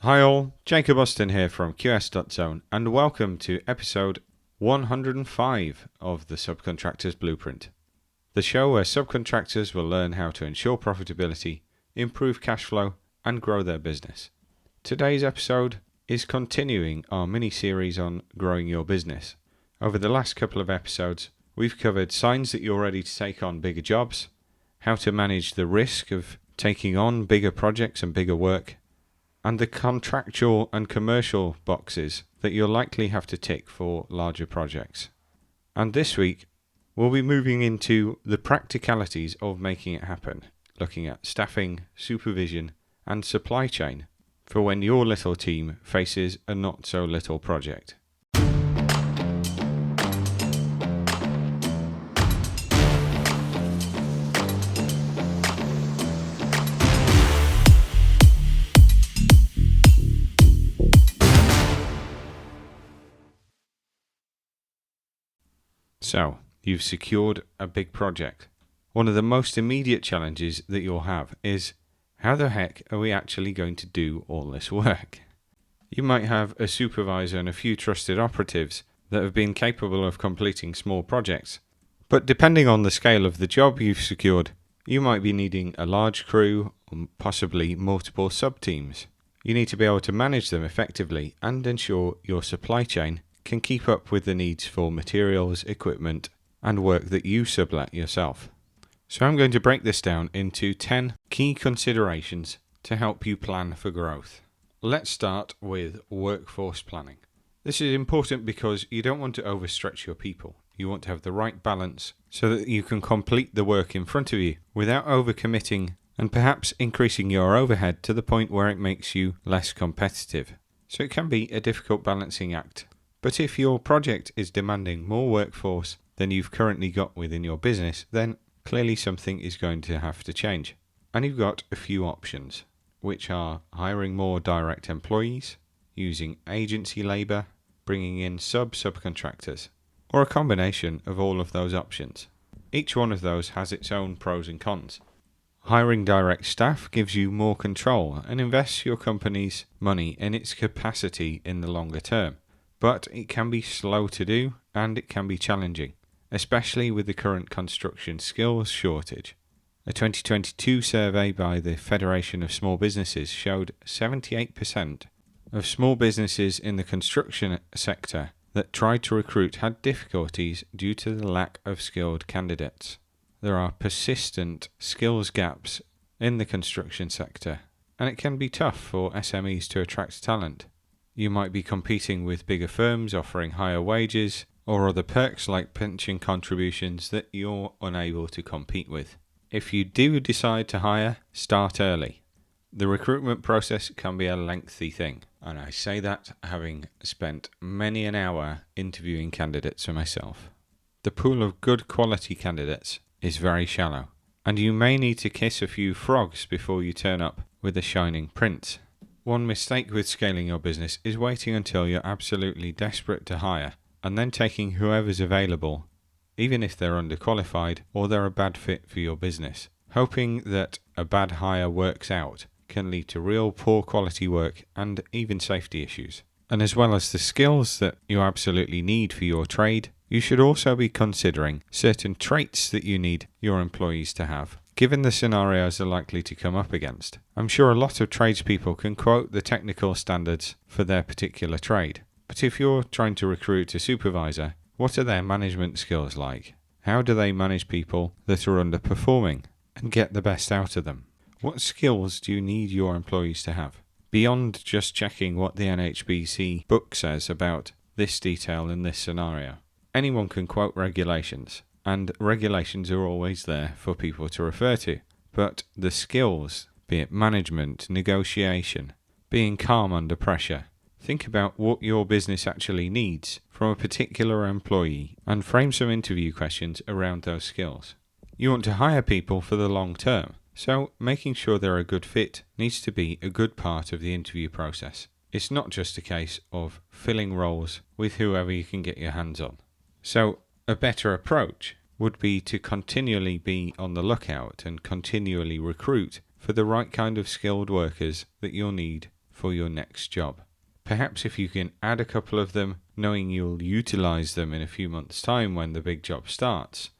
Hi all, Jacob Austin here from QS.Zone and welcome to episode 105 of the Subcontractors Blueprint, the show where subcontractors will learn how to ensure profitability, improve cash flow and grow their business. Today's episode is continuing our mini-series on growing your business. Over the last couple of episodes, we've covered signs that you're ready to take on bigger jobs, how to manage the risk of taking on bigger projects and bigger work, and the contractual and commercial boxes that you'll likely have to tick for larger projects. And this week, we'll be moving into the practicalities of making it happen, looking at staffing, supervision, and supply chain for when your little team faces a not-so-little project. So, you've secured a big project. One of the most immediate challenges that you'll have is, how the heck are we actually going to do all this work? You might have a supervisor and a few trusted operatives that have been capable of completing small projects. But depending on the scale of the job you've secured, you might be needing a large crew or possibly multiple sub-teams. You need to be able to manage them effectively and ensure your supply chain can keep up with the needs for materials, equipment, and work that you sublet yourself. So I'm going to break this down into 10 key considerations to help you plan for growth. Let's start with workforce planning. This is important because you don't want to overstretch your people. You want to have the right balance so that you can complete the work in front of you without overcommitting and perhaps increasing your overhead to the point where it makes you less competitive. So it can be a difficult balancing act. But if your project is demanding more workforce than you've currently got within your business, then clearly something is going to have to change. And you've got a few options, which are hiring more direct employees, using agency labour, bringing in sub-subcontractors, or a combination of all of those options. Each one of those has its own pros and cons. Hiring direct staff gives you more control and invests your company's money in its capacity in the longer term. But it can be slow to do and it can be challenging, especially with the current construction skills shortage. A 2022 survey by the Federation of Small Businesses showed 78% of small businesses in the construction sector that tried to recruit had difficulties due to the lack of skilled candidates. There are persistent skills gaps in the construction sector, and it can be tough for SMEs to attract talent. You might be competing with bigger firms offering higher wages or other perks like pension contributions that you're unable to compete with. If you do decide to hire, start early. The recruitment process can be a lengthy thing, and I say that having spent many an hour interviewing candidates for myself. The pool of good quality candidates is very shallow, and you may need to kiss a few frogs before you turn up with a shining prince. One mistake with scaling your business is waiting until you're absolutely desperate to hire and then taking whoever's available, even if they're underqualified or they're a bad fit for your business. Hoping that a bad hire works out can lead to real poor quality work and even safety issues. And as well as the skills that you absolutely need for your trade, you should also be considering certain traits that you need your employees to have, given the scenarios they're likely to come up against. I'm sure a lot of tradespeople can quote the technical standards for their particular trade. But if you're trying to recruit a supervisor, what are their management skills like? How do they manage people that are underperforming and get the best out of them? What skills do you need your employees to have? Beyond just checking what the NHBC book says about this detail in this scenario. Anyone can quote regulations. And regulations are always there for people to refer to. But the skills, be it management, negotiation, being calm under pressure, think about what your business actually needs from a particular employee and frame some interview questions around those skills. You want to hire people for the long term, so making sure they're a good fit needs to be a good part of the interview process. It's not just a case of filling roles with whoever you can get your hands on. So, a better approach would be to continually be on the lookout and continually recruit for the right kind of skilled workers that you'll need for your next job. Perhaps if you can add a couple of them, knowing you'll utilize them in a few months' time when the big job starts,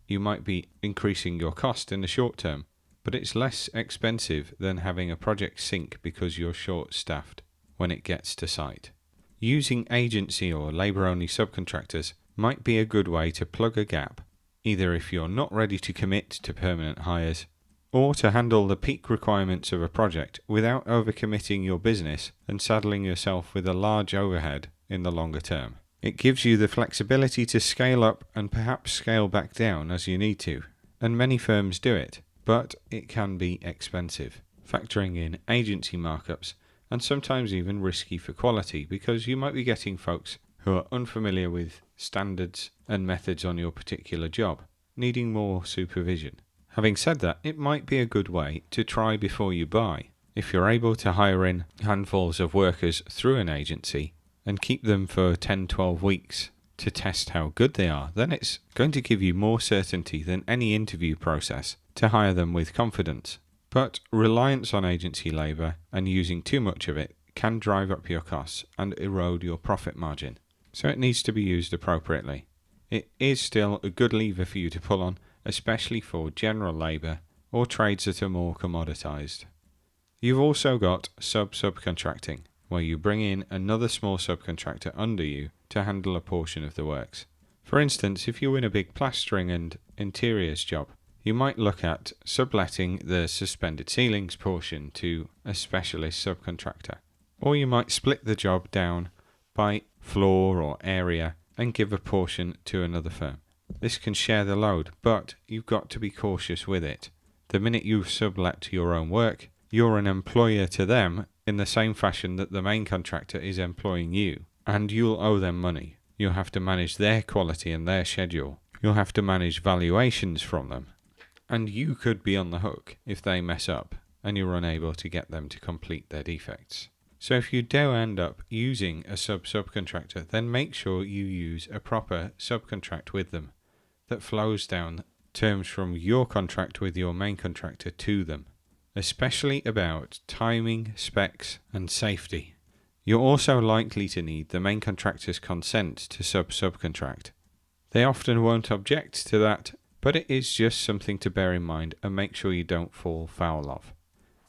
you might be increasing your cost in the short term, but it's less expensive than having a project sink because you're short-staffed when it gets to site. Using agency or labour-only subcontractors might be a good way to plug a gap, either if you're not ready to commit to permanent hires, or to handle the peak requirements of a project without overcommitting your business and saddling yourself with a large overhead in the longer term. It gives you the flexibility to scale up and perhaps scale back down as you need to, and many firms do it, but it can be expensive, factoring in agency markups and sometimes even risky for quality because you might be getting folks who are unfamiliar with standards and methods on your particular job, needing more supervision. Having said that, it might be a good way to try before you buy. If you're able to hire in handfuls of workers through an agency and keep them for 10-12 weeks to test how good they are, then it's going to give you more certainty than any interview process to hire them with confidence. But reliance on agency labour and using too much of it can drive up your costs and erode your profit margin. So it needs to be used appropriately. It is still a good lever for you to pull on, especially for general labour or trades that are more commoditised. You've also got sub-subcontracting, where you bring in another small subcontractor under you to handle a portion of the works. For instance, if you win a big plastering and interiors job, you might look at subletting the suspended ceilings portion to a specialist subcontractor. Or you might split the job down by floor or area and give a portion to another firm. This can share the load, but you've got to be cautious with it. The minute you sublet your own work, you're an employer to them in the same fashion that the main contractor is employing you, and you'll owe them money. You'll have to manage their quality and their schedule. You'll have to manage valuations from them. And you could be on the hook if they mess up and you're unable to get them to complete their defects. So if you do end up using a sub-subcontractor, then make sure you use a proper subcontract with them that flows down terms from your contract with your main contractor to them, especially about timing, specs, and safety. You're also likely to need the main contractor's consent to sub-subcontract. They often won't object to that, but it is just something to bear in mind and make sure you don't fall foul of.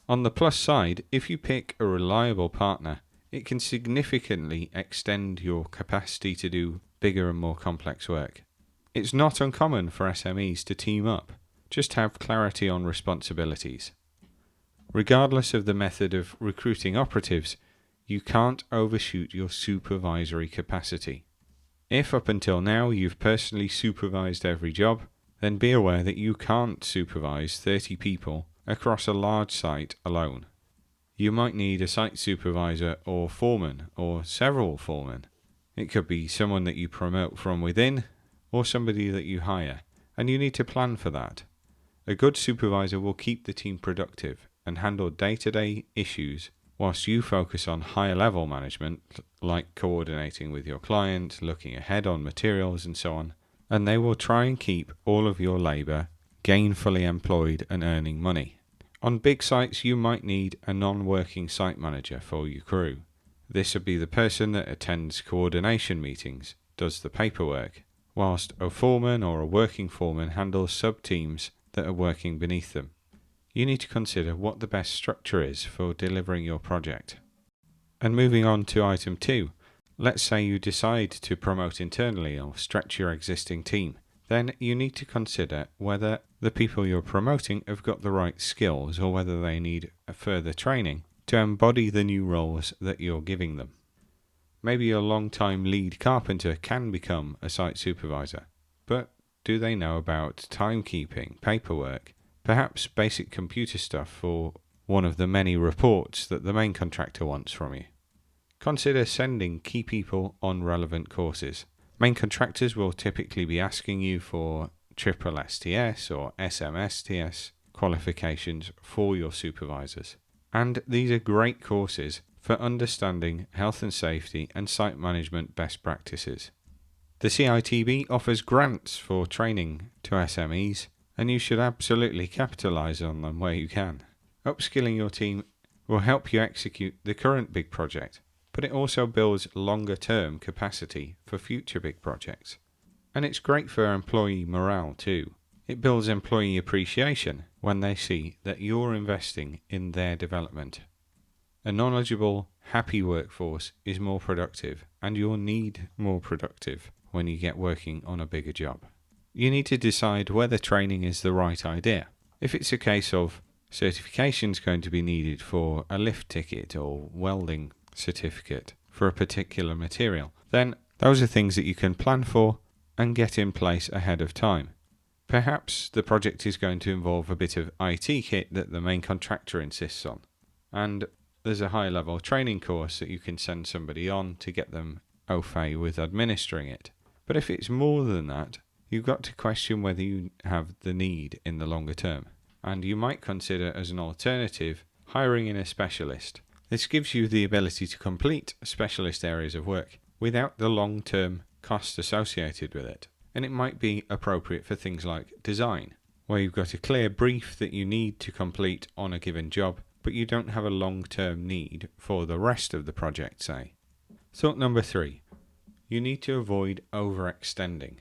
On the plus side, if you pick a reliable partner, it can significantly extend your capacity to do bigger and more complex work. It's not uncommon for SMEs to team up, just have clarity on responsibilities. Regardless of the method of recruiting operatives, you can't overshoot your supervisory capacity. If up until now you've personally supervised every job, then be aware that you can't supervise 30 people across a large site alone. You might need a site supervisor or foreman or several foremen. It could be someone that you promote from within or somebody that you hire, and you need to plan for that. A good supervisor will keep the team productive and handle day-to-day issues whilst you focus on higher level management like coordinating with your client, looking ahead on materials and so on, and they will try and keep all of your labour gainfully employed and earning money. On big sites you might need a non-working site manager for your crew. This would be the person that attends coordination meetings, does the paperwork, whilst a foreman or a working foreman handles sub-teams that are working beneath them. You need to consider what the best structure is for delivering your project. And moving on to item 2, let's say you decide to promote internally or stretch your existing team. Then you need to consider whether the people you're promoting have got the right skills or whether they need a further training to embody the new roles that you're giving them. Maybe your long-time lead carpenter can become a site supervisor, but do they know about timekeeping, paperwork, perhaps basic computer stuff for one of the many reports that the main contractor wants from you? Consider sending key people on relevant courses. Main contractors will typically be asking you for triple STS or SMSTS qualifications for your supervisors. And these are great courses for understanding health and safety and site management best practices. The CITB offers grants for training to SMEs, and you should absolutely capitalise on them where you can. Upskilling your team will help you execute the current big project, but it also builds longer-term capacity for future big projects. And it's great for employee morale too. It builds employee appreciation when they see that you're investing in their development. A knowledgeable, happy workforce is more productive, and you'll need more productive when you get working on a bigger job. You need to decide whether training is the right idea. If it's a case of certification's going to be needed for a lift ticket or welding certificate for a particular material, then those are things that you can plan for and get in place ahead of time. Perhaps the project is going to involve a bit of IT kit that the main contractor insists on, and there's a high-level training course that you can send somebody on to get them au fait with administering it. But if it's more than that, you've got to question whether you have the need in the longer term, and you might consider as an alternative hiring in a specialist. This gives you the ability to complete specialist areas of work without the long-term cost associated with it, and it might be appropriate for things like design, where you've got a clear brief that you need to complete on a given job, but you don't have a long-term need for the rest of the project, say. Thought number 3. You need to avoid overextending.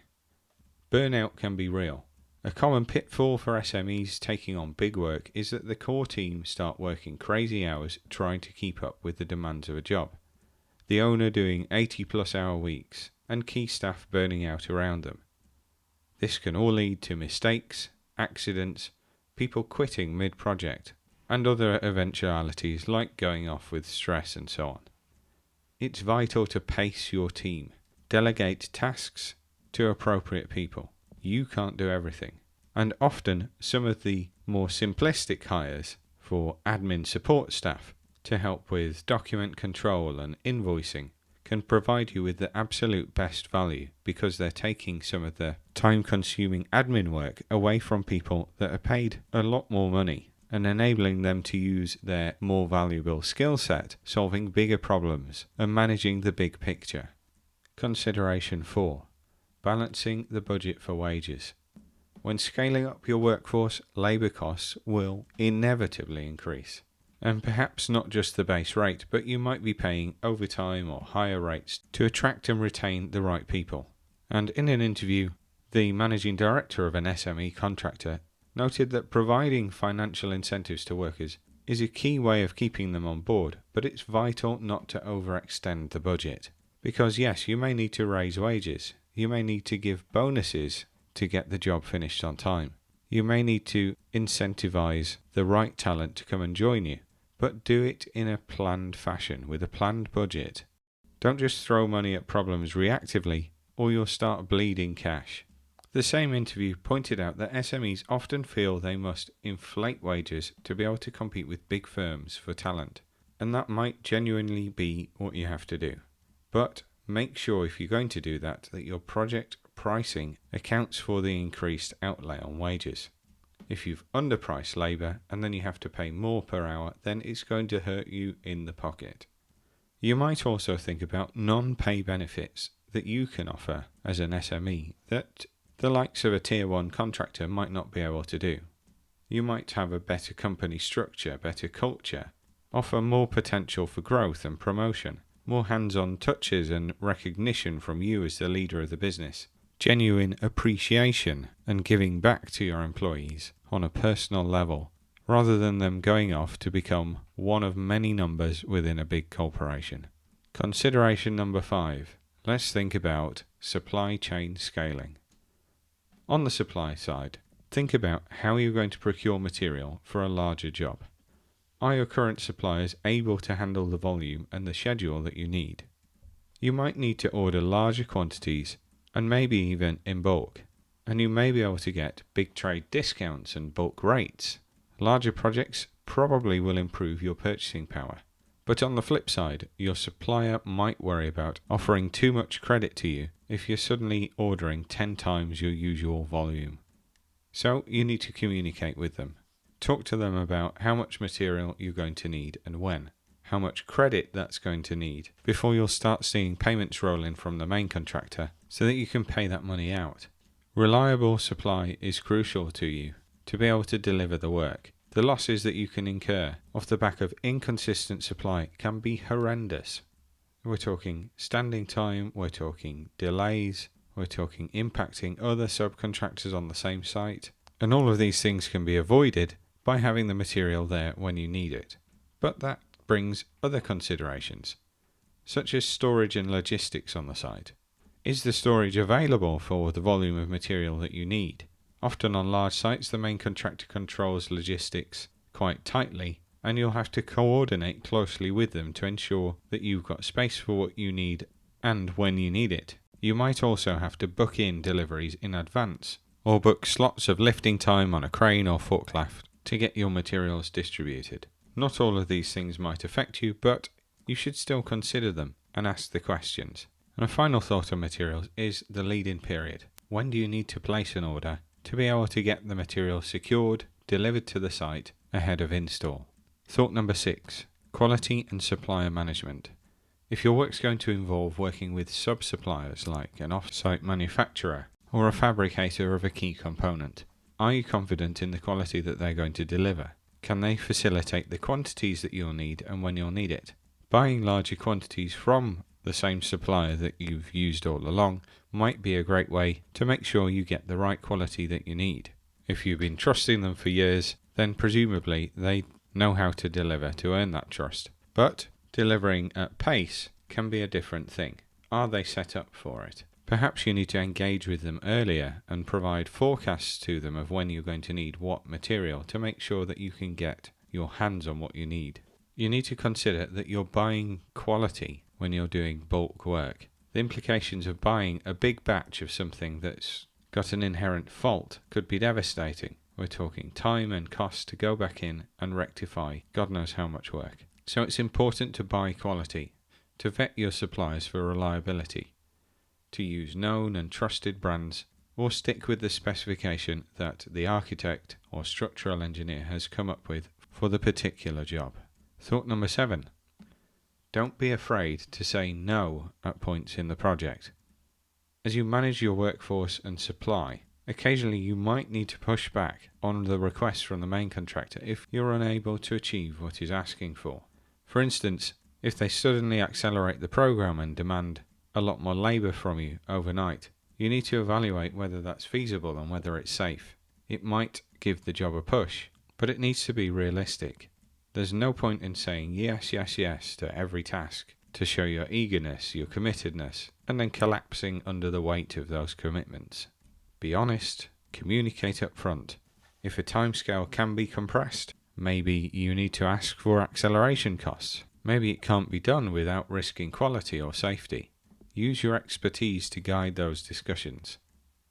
Burnout can be real. A common pitfall for SMEs taking on big work is that the core team start working crazy hours trying to keep up with the demands of a job. The owner doing 80+ hour weeks and key staff burning out around them. This can all lead to mistakes, accidents, people quitting mid-project, and other eventualities like going off with stress and so on. It's vital to pace your team. Delegate tasks to appropriate people. You can't do everything. And often some of the more simplistic hires for admin support staff to help with document control and invoicing can provide you with the absolute best value because they're taking some of the time-consuming admin work away from people that are paid a lot more money and enabling them to use their more valuable skill set solving bigger problems and managing the big picture. Consideration 4. Balancing the budget for wages. When scaling up your workforce, labour costs will inevitably increase. And perhaps not just the base rate, but you might be paying overtime or higher rates to attract and retain the right people. And in an interview, the managing director of an SME contractor noted that providing financial incentives to workers is a key way of keeping them on board, but it's vital not to overextend the budget. Because yes, you may need to raise wages, you may need to give bonuses to get the job finished on time, you may need to incentivize the right talent to come and join you, but do it in a planned fashion with a planned budget. Don't just throw money at problems reactively or you'll start bleeding cash. The same interview pointed out that SMEs often feel they must inflate wages to be able to compete with big firms for talent, and that might genuinely be what you have to do. But make sure if you're going to do that your project pricing accounts for the increased outlay on wages. If you've underpriced labour and then you have to pay more per hour, then it's going to hurt you in the pocket. You might also think about non-pay benefits that you can offer as an SME that the likes of a Tier 1 contractor might not be able to do. You might have a better company structure, better culture, offer more potential for growth and promotion, more hands-on touches and recognition from you as the leader of the business, genuine appreciation and giving back to your employees on a personal level, rather than them going off to become one of many numbers within a big corporation. Consideration number 5. Let's think about supply chain scaling. On the supply side, think about how you're going to procure material for a larger job. Are your current suppliers able to handle the volume and the schedule that you need? You might need to order larger quantities and maybe even in bulk, and you may be able to get big trade discounts and bulk rates. Larger projects probably will improve your purchasing power. But on the flip side, your supplier might worry about offering too much credit to you if you're suddenly ordering 10 times your usual volume. So you need to communicate with them. Talk to them about how much material you're going to need and when, how much credit that's going to need, before you'll start seeing payments roll in from the main contractor so that you can pay that money out. Reliable supply is crucial to you to be able to deliver the work. The losses that you can incur off the back of inconsistent supply can be horrendous. We're talking standing time, we're talking delays, we're talking impacting other subcontractors on the same site, and all of these things can be avoided by having the material there when you need it. But that brings other considerations, such as storage and logistics on the site. Is the storage available for the volume of material that you need? Often on large sites, the main contractor controls logistics quite tightly, and you'll have to coordinate closely with them to ensure that you've got space for what you need and when you need it. You might also have to book in deliveries in advance, or book slots of lifting time on a crane or forklift to get your materials distributed. Not all of these things might affect you, but you should still consider them and ask the questions. And a final thought on materials is the lead-in period. When do you need to place an order to be able to get the material secured, delivered to the site ahead of install? Thought number 6, quality and supplier management. If your work's going to involve working with sub-suppliers like an off-site manufacturer or a fabricator of a key component, are you confident in the quality that they're going to deliver? Can they facilitate the quantities that you'll need and when you'll need it? Buying larger quantities from the same supplier that you've used all along might be a great way to make sure you get the right quality that you need. If you've been trusting them for years, then presumably they know how to deliver to earn that trust. But delivering at pace can be a different thing. Are they set up for it? Perhaps you need to engage with them earlier and provide forecasts to them of when you're going to need what material to make sure that you can get your hands on what you need. You need to consider that you're buying quality when you're doing bulk work. The implications of buying a big batch of something that's got an inherent fault could be devastating. We're talking time and cost to go back in and rectify God knows how much work. So it's important to buy quality, to vet your suppliers for reliability, to use known and trusted brands, or stick with the specification that the architect or structural engineer has come up with for the particular job. Thought number 7. Don't be afraid to say no at points in the project. As you manage your workforce and supply, occasionally you might need to push back on the request from the main contractor if you're unable to achieve what he's asking for. For instance, if they suddenly accelerate the program and demand a lot more labour from you overnight, you need to evaluate whether that's feasible and whether it's safe. It might give the job a push, but it needs to be realistic. There's no point in saying yes, yes, yes to every task to show your eagerness, your committedness, and then collapsing under the weight of those commitments. Be honest, communicate up front. If a timescale can be compressed, maybe you need to ask for acceleration costs. Maybe it can't be done without risking quality or safety. Use your expertise to guide those discussions.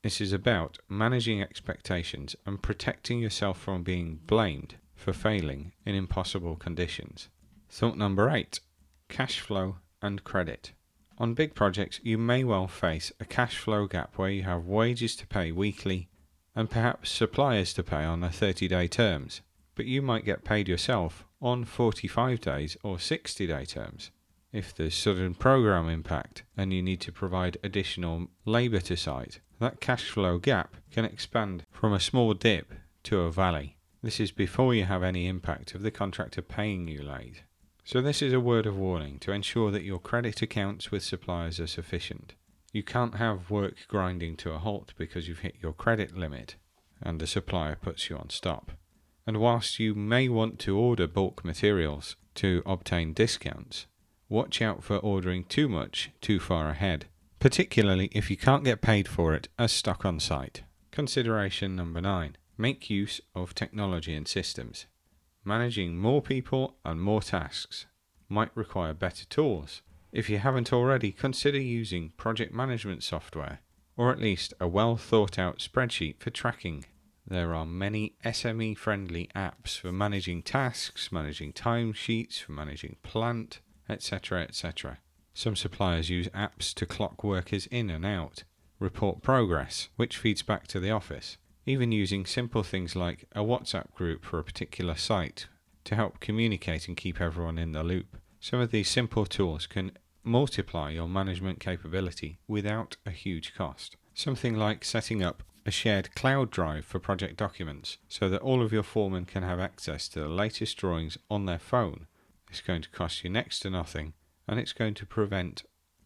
This is about managing expectations and protecting yourself from being blamed for failing in impossible conditions. Thought number 8, cash flow and credit. On big projects, you may well face a cash flow gap where you have wages to pay weekly and perhaps suppliers to pay on 30-day terms, but you might get paid yourself on 45 days or 60-day terms. If there's sudden program impact and you need to provide additional labour to site, that cash flow gap can expand from a small dip to a valley. This is before you have any impact of the contractor paying you late. So this is a word of warning to ensure that your credit accounts with suppliers are sufficient. You can't have work grinding to a halt because you've hit your credit limit and the supplier puts you on stop. And whilst you may want to order bulk materials to obtain discounts, watch out for ordering too much too far ahead, particularly if you can't get paid for it as stock on site. Consideration number 9. Make use of technology and systems. Managing more people and more tasks might require better tools. If you haven't already, consider using project management software, or at least a well thought out spreadsheet for tracking. There are many SME-friendly apps for managing tasks, managing timesheets, for managing plant, etc., etc. Some suppliers use apps to clock workers in and out, report progress, which feeds back to the office, even using simple things like a WhatsApp group for a particular site to help communicate and keep everyone in the loop. Some of these simple tools can multiply your management capability without a huge cost. Something like setting up a shared cloud drive for project documents so that all of your foremen can have access to the latest drawings on their phone. It's going to cost you next to nothing, and it's going to prevent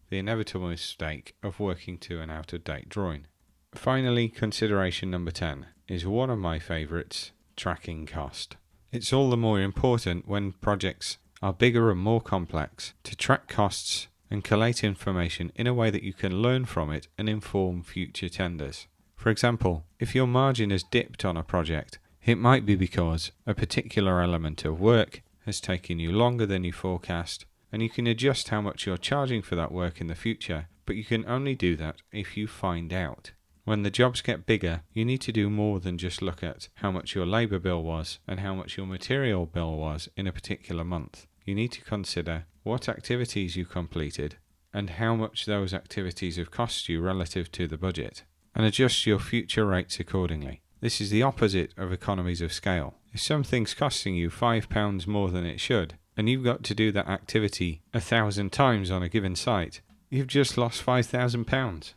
the inevitable mistake of working to an out-of-date drawing. Finally, consideration number 10 is one of my favourites: tracking cost. It's all the more important when projects are bigger and more complex to track costs and collate information in a way that you can learn from it and inform future tenders. For example, if your margin has dipped on a project, it might be because a particular element of work has taken you longer than you forecast, and you can adjust how much you're charging for that work in the future, but you can only do that if you find out. When the jobs get bigger, you need to do more than just look at how much your labour bill was and how much your material bill was in a particular month. You need to consider what activities you completed and how much those activities have cost you relative to the budget, and adjust your future rates accordingly. This is the opposite of economies of scale. If something's costing you £5 more than it should, and you've got to do that activity 1,000 times on a given site, you've just lost £5,000.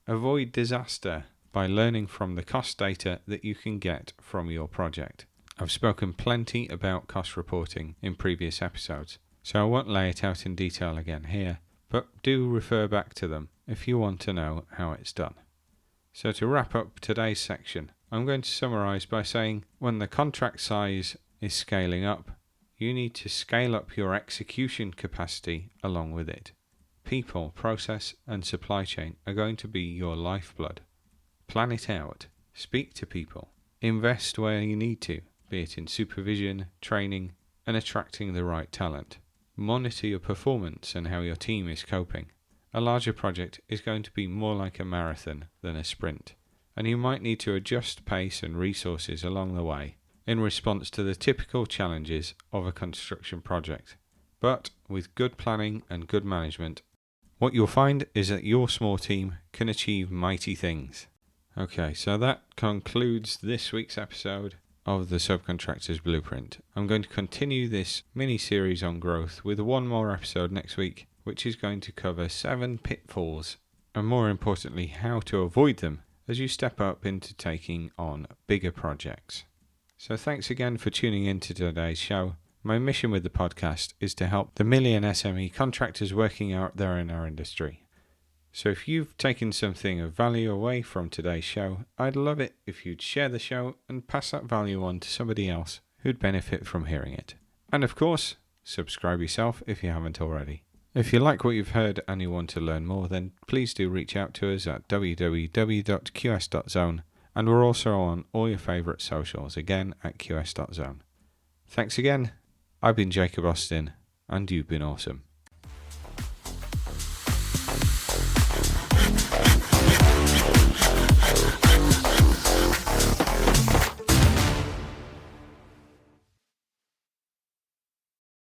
Avoid disaster by learning from the cost data that you can get from your project. I've spoken plenty about cost reporting in previous episodes, so I won't lay it out in detail again here, but do refer back to them if you want to know how it's done. So to wrap up today's section, I'm going to summarise by saying when the contract size is scaling up, you need to scale up your execution capacity along with it. People, process and supply chain are going to be your lifeblood. Plan it out, speak to people, invest where you need to, be it in supervision, training and attracting the right talent. Monitor your performance and how your team is coping. A larger project is going to be more like a marathon than a sprint, and you might need to adjust pace and resources along the way in response to the typical challenges of a construction project. But with good planning and good management, what you'll find is that your small team can achieve mighty things. Okay, so that concludes this week's episode of the Subcontractors Blueprint. I'm going to continue this mini-series on growth with one more episode next week, which is going to cover 7 pitfalls, and more importantly, how to avoid them as you step up into taking on bigger projects. So thanks again for tuning in to today's show. My mission with the podcast is to help the million SME contractors working out there in our industry. So if you've taken something of value away from today's show, I'd love it if you'd share the show and pass that value on to somebody else who'd benefit from hearing it. And of course, subscribe yourself if you haven't already. If you like what you've heard and you want to learn more, then please do reach out to us at www.qs.zone, and we're also on all your favourite socials, again at qs.zone. Thanks again. I've been Jacob Austin, and you've been awesome.